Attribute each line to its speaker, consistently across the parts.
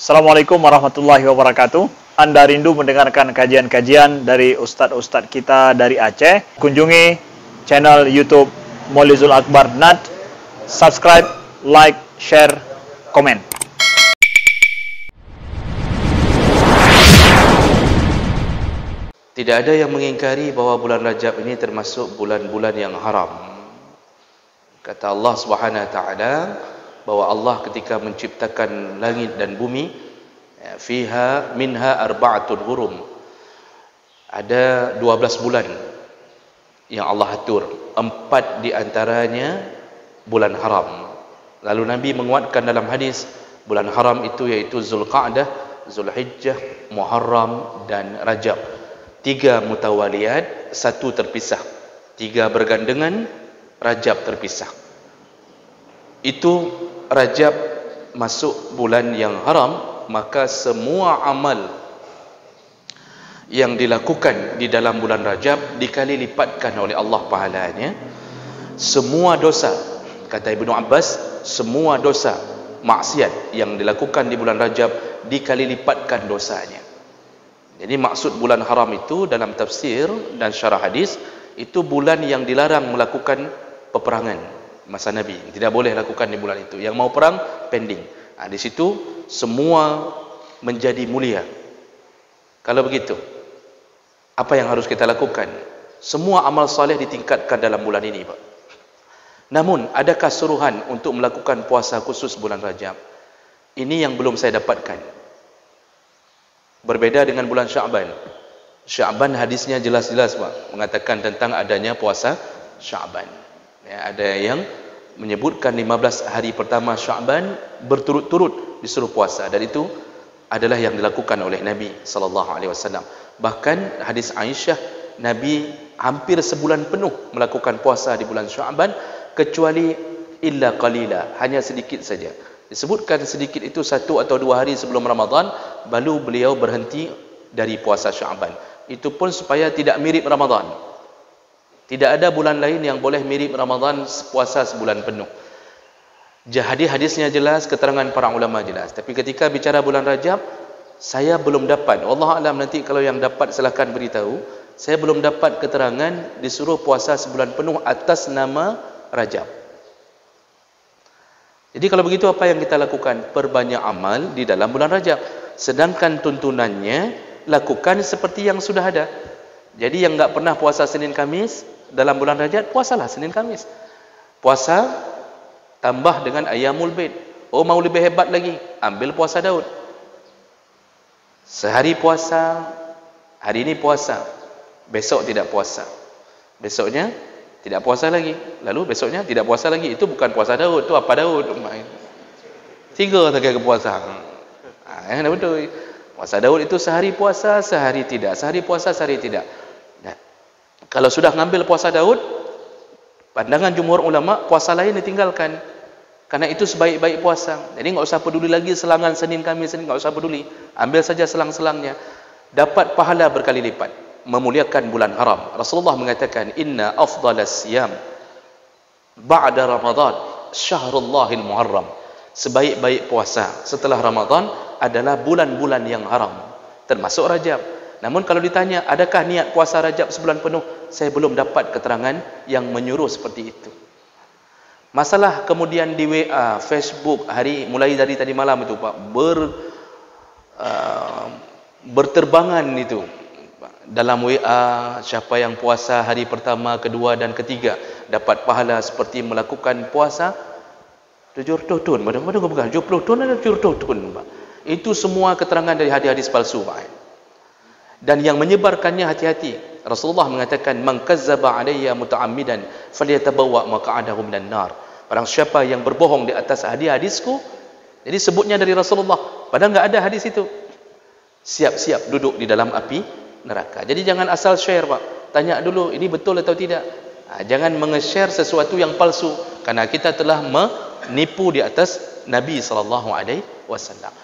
Speaker 1: Assalamualaikum warahmatullahi wabarakatuh. Anda rindu mendengarkan kajian-kajian dari ustadz-ustadz kita dari Aceh? Kunjungi channel YouTube Maulizul Akbar NAD. Subscribe, like, share, komen.
Speaker 2: Tidak ada yang mengingkari bahwa bulan Rajab ini termasuk bulan-bulan yang haram. Kata Allah Subhanahu wa taala bahwa Allah ketika menciptakan langit dan bumi, fiha minha arba'atun hurum, ada 12 bulan yang Allah atur, 4 di antaranya bulan haram. Lalu Nabi menguatkan dalam hadis, bulan haram itu yaitu Zulqa'dah, Zulhijjah, Muharram dan Rajab. 3 mutawaliyat, 1 terpisah. 3 bergandengan, Rajab terpisah. Itu Rajab masuk bulan yang haram, maka semua amal yang dilakukan di dalam bulan Rajab dikali lipatkan oleh Allah pahalanya. Semua dosa, kata Ibnu Abbas, semua dosa maksiat yang dilakukan di bulan Rajab dikali lipatkan dosanya. Jadi maksud bulan haram itu dalam tafsir dan syarah hadis, itu bulan yang dilarang melakukan peperangan masa Nabi. Tidak boleh lakukan di bulan itu. Yang mau perang, pending. Di situ semua menjadi mulia. Kalau begitu, apa yang harus kita lakukan? Semua amal soleh ditingkatkan dalam bulan ini, Pak. Namun, adakah suruhan untuk melakukan puasa khusus bulan Rajab? Ini yang belum saya dapatkan. Berbeda dengan bulan Sya'ban. Sya'ban hadisnya jelas-jelas, Pak, mengatakan tentang adanya puasa Sya'ban. Ya, ada yang menyebutkan 15 hari pertama Sya'ban berturut-turut disuruh puasa, dan itu adalah yang dilakukan oleh Nabi sallallahu alaihi wasallam. Bahkan hadis Aisyah, Nabi hampir sebulan penuh melakukan puasa di bulan Sya'ban, kecuali illa qalila, hanya sedikit saja. Disebutkan sedikit itu 1 atau 2 hari sebelum Ramadan, baru beliau berhenti dari puasa Sya'ban. Itu pun supaya tidak mirip Ramadan. Tidak ada bulan lain yang boleh mirip Ramadan puasa sebulan penuh. Jadi hadisnya jelas, keterangan para ulama jelas. Tapi ketika bicara bulan Rajab, saya belum dapat. Wallahu a'lam, nanti kalau yang dapat silakan beritahu. Saya belum dapat keterangan disuruh puasa sebulan penuh atas nama Rajab. Jadi kalau begitu apa yang kita lakukan? Perbanyak amal di dalam bulan Rajab. Sedangkan tuntunannya, lakukan seperti yang sudah ada. Jadi yang enggak pernah puasa Senin Kamis dalam bulan Rajab, puasalah Senin Kamis. Puasa tambah dengan Ayyamul Bid. Oh, mau lebih hebat lagi, ambil puasa Daud. Sehari puasa, hari ini puasa, besok tidak puasa. Besoknya tidak puasa lagi. Lalu besoknya tidak puasa lagi. Itu bukan puasa Daud, itu apa Daud? 3 saja kepuasaan. Betul. Puasa Daud itu sehari puasa, sehari tidak. Sehari puasa, sehari tidak. Nah, kalau sudah ngambil puasa Daud, pandangan jumhur ulama, puasa lain ditinggalkan. Karena itu sebaik-baik puasa. Jadi enggak usah peduli lagi selangan Senin Kamis, Senin enggak usah peduli. Ambil saja selang-selangnya. Dapat pahala berkali lipat. Memuliakan bulan haram. Rasulullah mengatakan, inna afdalas siyam ba'da Ramadan syahrullahil muharram. Sebaik-baik puasa setelah Ramadan adalah bulan-bulan yang haram, termasuk Rajab. Namun kalau ditanya, adakah niat puasa Rajab sebulan penuh? Saya belum dapat keterangan yang menyuruh seperti itu. Masalah kemudian di WA, Facebook, mulai dari tadi malam itu, Pak, berterbangan itu. Dalam WA, siapa yang puasa hari pertama, kedua dan ketiga dapat pahala seperti melakukan puasa 70 tahun. Padahal bukan 70 tahun ada 70 tahun, Pak. Itu semua keterangan dari hadis-hadis palsu, Pak. Dan yang menyebarkannya hati-hati. Rasulullah mengatakan, man kazzaba alayya muta'ammidan falyatabawwa maq'adahu minan nar. Barang siapa yang berbohong di atas hadis-hadisku, jadi sebutnya dari Rasulullah, padahal enggak ada hadis itu, siap-siap duduk di dalam api neraka. Jadi jangan asal share, Pak. Tanya dulu, ini betul atau tidak. Jangan menge-share sesuatu yang palsu, karena kita telah menipu di atas Nabi SAW.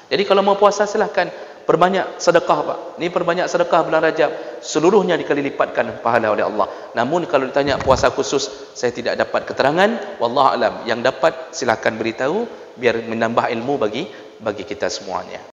Speaker 2: Jadi kalau mau puasa silahkan. Perbanyak sedekah, Pak. Ini perbanyak sedekah bulan Rajab. Seluruhnya dikali lipatkan pahala oleh Allah. Namun kalau ditanya puasa khusus, saya tidak dapat keterangan. Wallahu alam. Yang dapat silakan beritahu biar menambah ilmu bagi kita semuanya.